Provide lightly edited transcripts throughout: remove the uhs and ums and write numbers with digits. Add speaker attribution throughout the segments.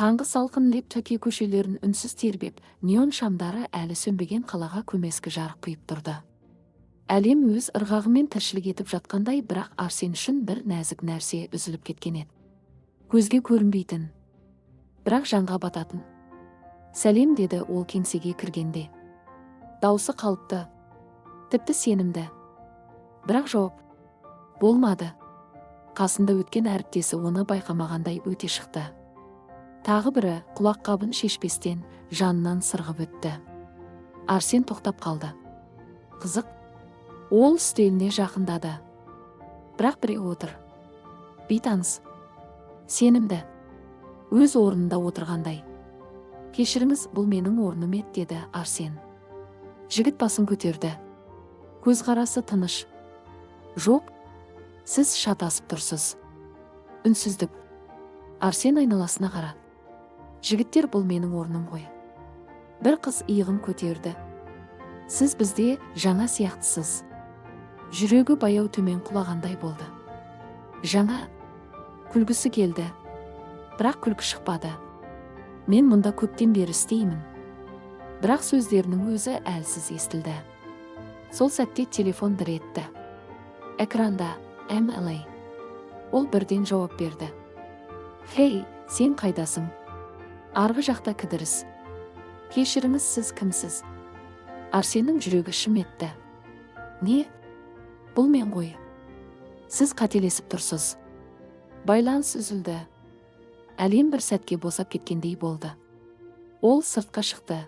Speaker 1: Таңғы салқын леп Токио көшелерін үнсіз тербеп, неон шамдары әлі сөнбеген қалаға көмескі жарық құйып тұрды. Әлем өз ырғағымен тіршілік етіп жатқандай, бірақ Арсен үшін бір нәзік нәрсе үзіліп кеткен еді. Көзге көрінбейтін, бірақ жанға бататын. «Сәлем» деді ол кеңсеге кіргенде. Даусы қалыпты, тіпті сенімді. Бірақ жауап болмады. Қасында өткен әріптесі оны байқамағандай өте шықты. Тағы бірі құлаққабын шешпестен жанынан сырғып өтті. Арсен тоқтап қалды. Қызық. Ол үстеліне жақындады. Бірақ біреу отыр. Бейтаныс. Сенімді. Өз орнында отырғандай. Кешіріңіз, бұл менің орным еді, деді Арсен. Жігіт басын көтерді. Көзқарасы тыныш. Жоқ, сіз шатасып тұрсыз. Үнсіздік. Арсен айналасына қарады. Жігіттер, бұл менің орным ғой. Бір қыз иығын көтерді. Сіз бізде жаңа сияқтысыз. Жүрегі баяу төмен құлағандай болды. Жаңа. Күлгісі келді. Бірақ күлкі шықпады. Мен мұнда көптен бері істеймін. Бірақ сөздерінің өзі әлсіз естілді. Сол сәтте телефон дір етті. Экранда MLA. Ол бірден жауап берді. Хей, сен қайдасың? Арғы жақта кідіріс. Кешіріңіз, сіз кімсіз? Арсеннің жүрегі шым етті. Не? Бұл мен ғой. Сіз қателесіп тұрсыз. Байланыс үзілді. Әлем бір сәтке босап кеткендей болды. Ол сыртқа шықты.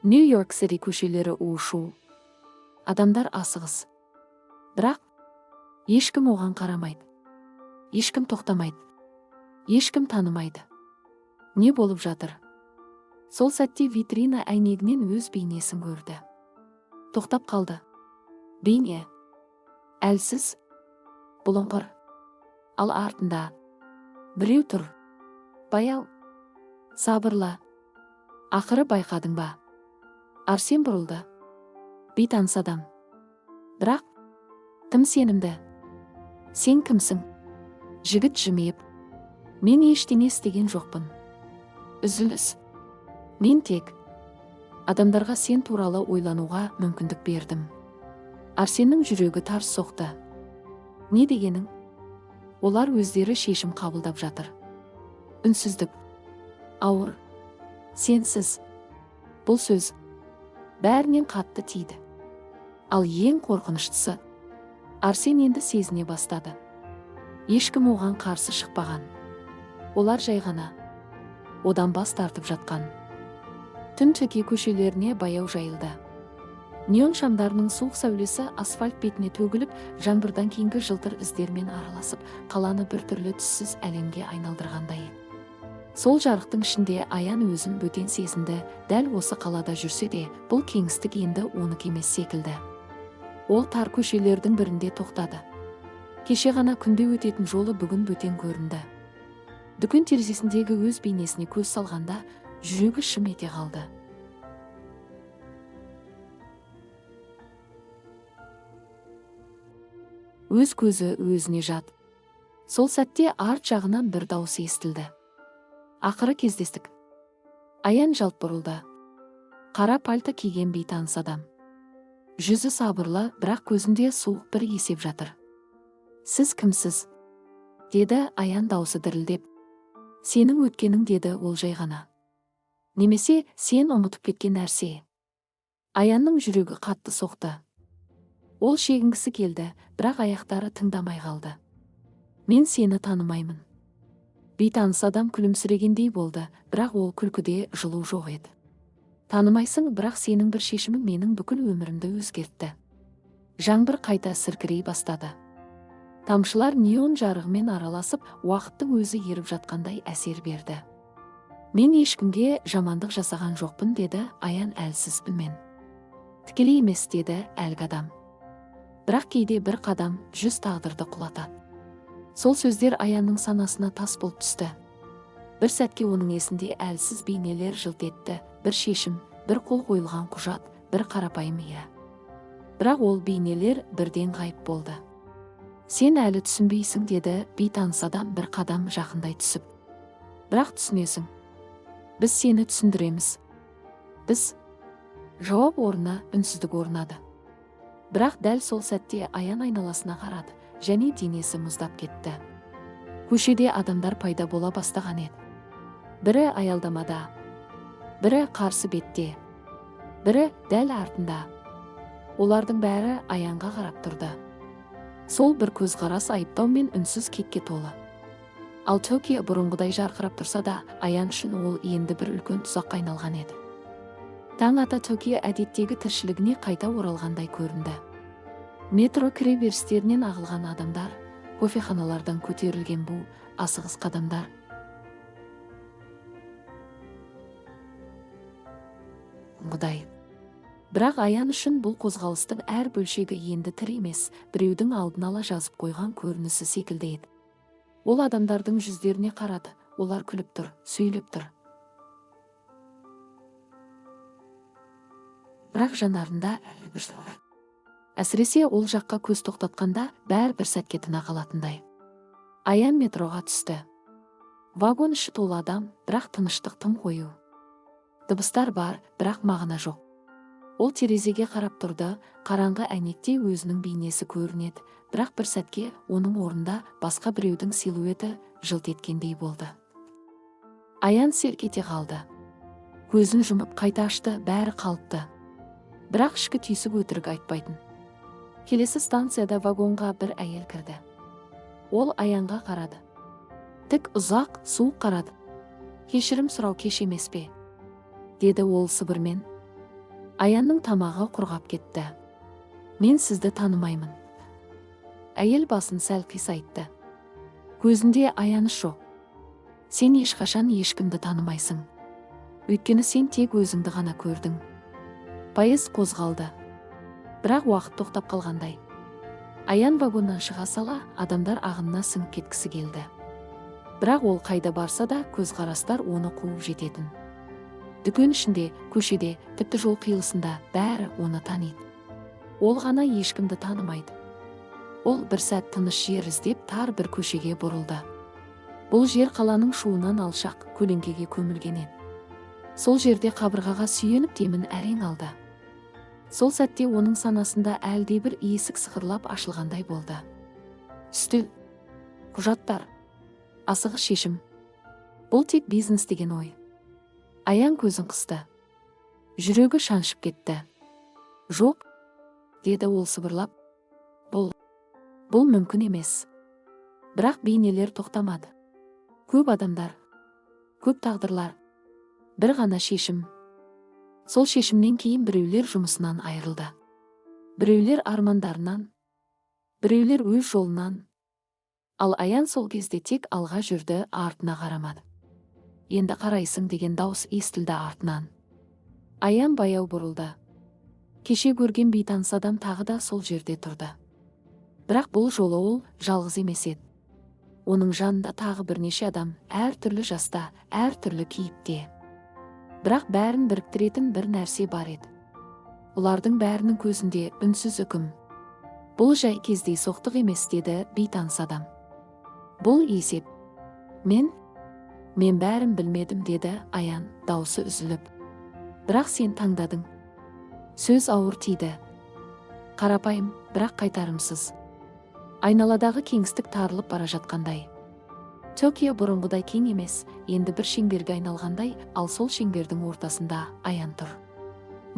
Speaker 1: Нью-Йорк Сити көшелері у-шу. Адамдар асығыс. Бірақ ешкім оған қарамайды. Ешкім тоқтамайды. Ешкім танымайды. Не болып жатыр? Сол сәтте витрина әйнегінен өз бейнесін көрді. Тоқтап қалды. Бейне. Әлсіз. Бұлыңғыр. Ал артында біреу тұр. Баяу. Сабырлы. Ақыры байқадың ба? Арсен бұрылды. Бейтаныс адам. Бірақ тым сенімді. Сен кімсің? Жігіт жымиып. Мен ештеңе істеген жоқпын. Үзіліс. Мен тек адамдарға сен туралы ойлануға мүмкіндік бердім. Арсеннің жүрегі тарс соқты. Не дегенің? Олар өздері шешім қабылдап жатыр. Үнсіздік. Ауыр. Сенсіз. Бұл сөз бәрінен қатты тиді. Ал ең қорқыныштысы, Арсен енді сезіне бастады. Ешкім оған қарсы шықпаған. Олар жай ғана одан бас тартып жатқан. Түн Токио көшелеріне баяу жайылды. Неон шамдарының суық сәулесі асфальт бетіне төгіліп, жаңбырдан кейінгі жылтыр іздермен араласып, қаланы бір түрлі түссіз әлемге айналдырғандай. Сол жарықтың ішінде Аян өзін бөтен сезінді. Дәл осы қалада жүрсе де, бұл кеңістік енді оныкі емес секілді. Ол тар көшелердің бірінде тоқтады. Кеше ғана күнде өтетін жолы бүгін бөтен көрінді. Дүкен терезесіндегі өз бейнесіне көз салғанда, жүрегі шым ете қалды. Өз көзі өзіне жат. Сол сәтте арт жағынан бір дауыс естілді. Ақыры кездестік. Аян жалт бұрылды. Қара пальто киген бейтаныс адам. Жүзі сабырлы, бірақ көзінде суық бір есеп жатыр. Сіз кімсіз? Деді Аян даусы дірілдеп. Сенің өткенің, деді ол жай ғана. Немесе сен ұмытып кеткен нәрсе. Аянның жүрегі қатты соқты. Ол шегінгісі келді, бірақ аяқтары тыңдамай қалды. Мен сені танымаймын. Бейтаныс адам күлімсірегендей болды, бірақ ол күлкіде жылу жоқ еді. Танымайсың, бірақ сенің бір шешімің менің бүкіл өмірімді өзгертті. Жаңбыр қайта сіркірей бастады. Тамшылар неон жарығымен араласып, уақыттың өзі еріп жатқандай әсер берді. Мен ешкімге жамандық жасаған жоқпын, деді Аян әлсіз үнмен. Тікелей емес, деді әлгі адам. Бірақ кейде бір қадам 100 тағдырды құлатады. Сол сөздер Аянның санасына тас болып түсті. Бір сәтке оның есінде әлсіз бейнелер жылт етті. Бір шешім, бір қол қойылған құжат, бір қарапайым ия. Бірақ ол бейнелер бірден ғайып болды. Сен әлі түсінбейсің, деді бейтаныс адам бір қадам жақындай түсіп. Бірақ түсінесің. Біз сені түсіндіреміз. Біз. Жауап орнына үнсіздік орнады. Бірақ дәл сол сәтте Аян айналасына қарады, және денесі мұздап кетті. Көшеде адамдар пайда бола бастаған еді. Бірі аялдамада, бірі қарсы бетте, бірі дәл артында. Олардың бәрі Аянға қарап тұрды. Сол бір көзқарас айыптау мен үнсіз кекке толы. Ал Токио бұрынғыдай жарқырап тұрса да, Аян үшін ол енді бір үлкен тұзаққа айналған еді. Таң ата Токио әдеттегі тіршілігіне қайта оралғандай көрінді. Метро кіреберістерінен ағылған адамдар, кофеханалардан көтерілген бұл асығыс қадамдар. Құдай. Бірақ Аян үшін бұл қозғалыстың әр бөлшегі енді тірі емес, біреудің алдын ала жазып қойған көрінісі секілді еді. Ол адамдардың жүздеріне қарады, олар күліп тұр, сөйлеп тұр. Бірақ жанарында әсіресе ол жаққа көз тоқтатқанда бәрі бір сәтке тына қалатындай. Аян метроға түсті. Вагон іші толы адам, бірақ тыныштық тым қою. Дыбыстар бар, бірақ мағына жоқ. Ол терезеге қарап тұрды, қараңғы әйнекте өзінің бейнесі көрінеді, бірақ бір сәтке оның орнында басқа біреудің силуэті жылт еткендей болды. Аян селк ете қалды. Көзін жұмып қайта ашты, бәрі қалыпты. Бірақ ішкі түйсік өтірік айтпайтын. Келесі станцияда вагонға бір әйел кірді. Ол Аянға қарады. Тік ұзақ, суық қарады. Кешірім сұрау кеш емес пе? Деді ол сыбырмен. Аянның тамағы құрғап кетті. Мен сізді танымаймын. Әйел басын сәл қисайтты. Көзінде аяныш жоқ. Сен ешқашан ешкімді танымайсың. Өйткені сен тек өзіңді ғана көрдің. Пайыз қозғалды. Бірақ уақыт тоқтап қалғандай. Аян вагоннан шыға сала, адамдар ағынына сіңіп кеткісі келді. Бірақ ол қайда барса да көзқарастар оны қуып жететін. Дүкен ішінде, көшеде, тіпті жол қиылысында бәрі оны таниды. Ол ғана ешкімді танымайды. Ол бір сәт тыныш жер іздеп тар бір көшеге бұрылды. Бұл жер қаланың шуынан алшақ көлеңкеге көмілген еді. Сол жерде қабырғаға сүйеніп демін әрең алды. Сол сәтте оның санасында әлде бір есік сықырлап ашылғандай болды. Үстел, құжаттар, асығыс шешім. Бұл тек бизнес деген ой. Аян көзін қысты. Жүрегі шаншып кетті. Жоқ, деді ол сыбырлап. Бұл мүмкін емес. Бірақ бейнелер тоқтамады. Көп адамдар, көп тағдырлар, бір ғана шешім. Сол шешімнен кейін біреулер жұмысынан айырылды. Біреулер армандарынан, біреулер өз жолынан. Ал Аян сол кезде тек алға жүрді, артына қарамады. Енді қарайсың деген дауыс естілді артынан. Аян баяу бұрылды. Кеше көрген бейтаныс адам тағы да сол жерде тұрды. Бірақ бұл жолы ол жалғыз емес еді. Оның жанында тағы бірнеше адам, әр түрлі жаста, әр түрлі кейіпте. Бірақ бәрін біріктіретін бір нәрсе бар еді. Олардың бәрінің көзінде үнсіз үкім. Бұл жай кездейсоқтық емес, деді бейтаныс адам. Бұл есеп. Мен бәрін білмедім, деді Аян, даусы үзіліп. Бірақ сен таңдадың. Сөз ауыр тиді. Қарапайым, бірақ қайтарымсыз. Айналадағы кеңістік тарылып бара жатқандай. Токио бұрынғыдай кең емес, енді бір шеңберге айналғандай, ал сол шеңбердің ортасында Аян тұр.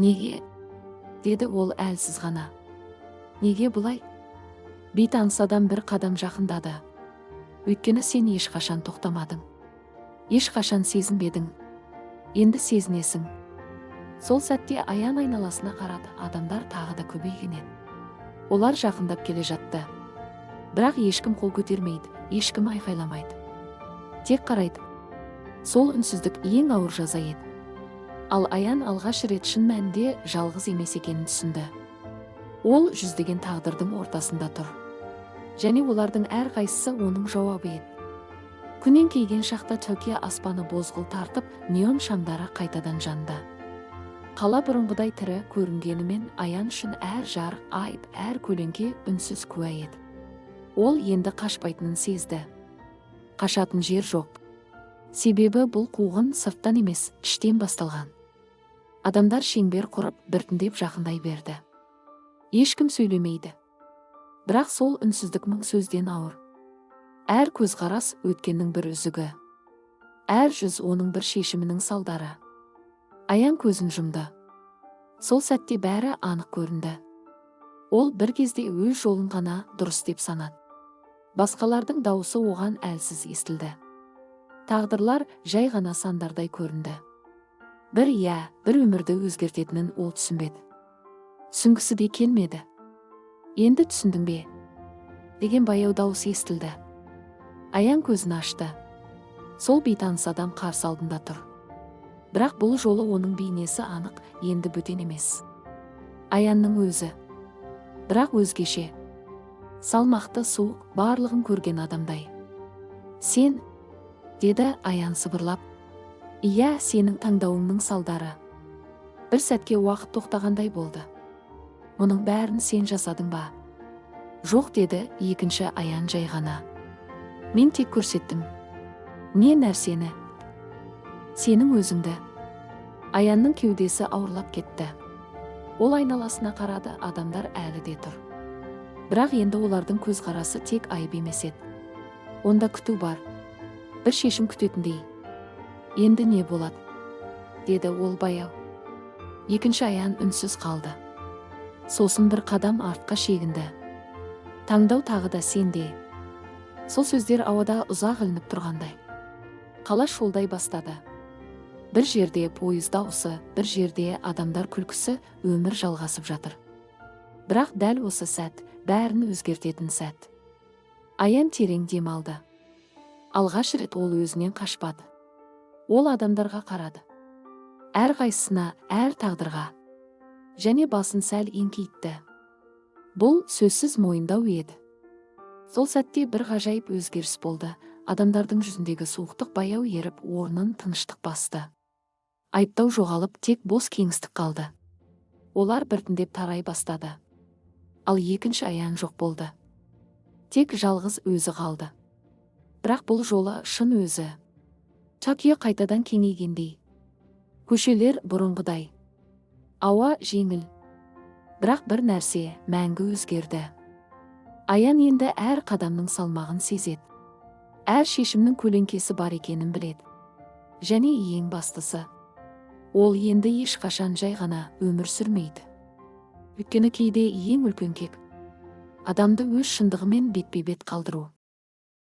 Speaker 1: Неге? Деді ол әлсіз ғана. Неге бұлай? Бейтаныс адам бір қадам жақындады. Өйткені сен ешқашан тоқтамадың. Ешқашан сезінбедің. Енді сезінесің. Сол сәтте Аян айналасына қарады, адамдар тағы да көбейген еді. Олар жақындап келе жатты. Бірақ ешкім қол көтермейді, ешкім айқайламайды. Тек қарайды. Сол үнсіздік ең ауыр жаза еді. Ал Аян алғаш рет шын мәнінде жалғыз емес екенін түсінді. Ол жүздеген тағдырдың ортасында тұр. Және олардың әрқайсысы оның жауабы еді. Күн еңкейген шақта Токио аспаны бозғыл тартып, неон шамдары қайтадан жанды. Қала бұрынғыдай тірі көрінгенімен Аян үшін әр жарық, айып, әр көлеңке үнсіз куә еді. Ол енді қашпайтынын сезді. Қашатын жер жоқ. Себебі бұл қуғын сырттан емес, іштен басталған. Адамдар шеңбер құрып, біртіндеп жақындай берді. Ешкім сөйлемейді. Бірақ сол үнсіздік мың сөзден ауыр. Әр көзқарас өткеннің бір үзігі. Әр жүз оның бір шешімінің салдары. Аян көзін жұмды. Сол сәтте бәрі анық көрінді. Ол бір кезде өз жолын ғана дұрыс деп санады. Басқалардың дауысы оған әлсіз естілді. Тағдырлар жай ғана сандардай көрінді. Бір өмірді өзгертетінін ол түсінбеді. Түсінгісі де келмеді. Енді түсіндің бе? Деген баяу дауыс естілді. Аян көзін ашты. Сол бейтаныс адам қарсы алдында тұр. Бірақ бұл жолы оның бейнесі анық, енді бөтен емес. Аянның өзі. Бірақ өзгеше. Салмақты, суық, барлығын көрген адамдай. Сен, деді Аян сыбырлап. Иә, сенің таңдауыңның салдары. Бір сәтке уақыт тоқтағандай болды. Мұның бәрін сен жасадың ба? Жоқ, деді екінші Аян жай ғана. Мен тек көрсеттім. Не нәрсені? Сенің өзіңді. Аянның кеудесі ауырлап кетті. Ол айналасына қарады, адамдар әлі де тұр. Бірақ енді олардың көзқарасы тек айып емес еді. Онда күту бар. Бір шешім күтетіндей. Енді не болады? Деді ол баяу. Екінші Аян үнсіз қалды. Сосын бір қадам артқа шегінді. Таңдау тағы да сенде. Сол сөздер ауада ұзақ ілініп тұрғандай. Қала шолдай бастады. Бір жерде пойыз дауысы, бір жерде адамдар күлкісі, өмір жалғасып жатыр. Бірақ дәл осы сәт, бәрін өзгертетін сәт. Аян терең дем алды. Алғаш рет ол өзінен қашпады. Ол адамдарға қарады. Әр қайсысына, әр тағдырға. Және басын сәл еңкейтті. Бұл сөзсіз мойындау еді. Сол сәтте бір ғажайып өзгеріс болды. Адамдардың жүзіндегі суықтық баяу еріп, орнын тыныштық басты. Айыптау жоғалып, тек бос кеңістік қалды. Олар біртіндеп тарай бастады. Ал екінші Аян жоқ болды. Тек жалғыз өзі қалды. Бірақ бұл жолы шын өзі. Чакия қайтадан кеңейгендей. Көшелер бұрынғыдай. Ауа жеңіл. Бірақ бір нәрсе мәңгі өзгерді. Аян енді әр қадамның салмағын сезеді. Әр шешімнің көлеңкесі бар екенін біледі. Және ең бастысы, ол енді ешқашан жай ғана өмір сүрмейді. Өйткені кейде ең үлкен кек адамды өз шындығымен бетпе-бет қалдыру.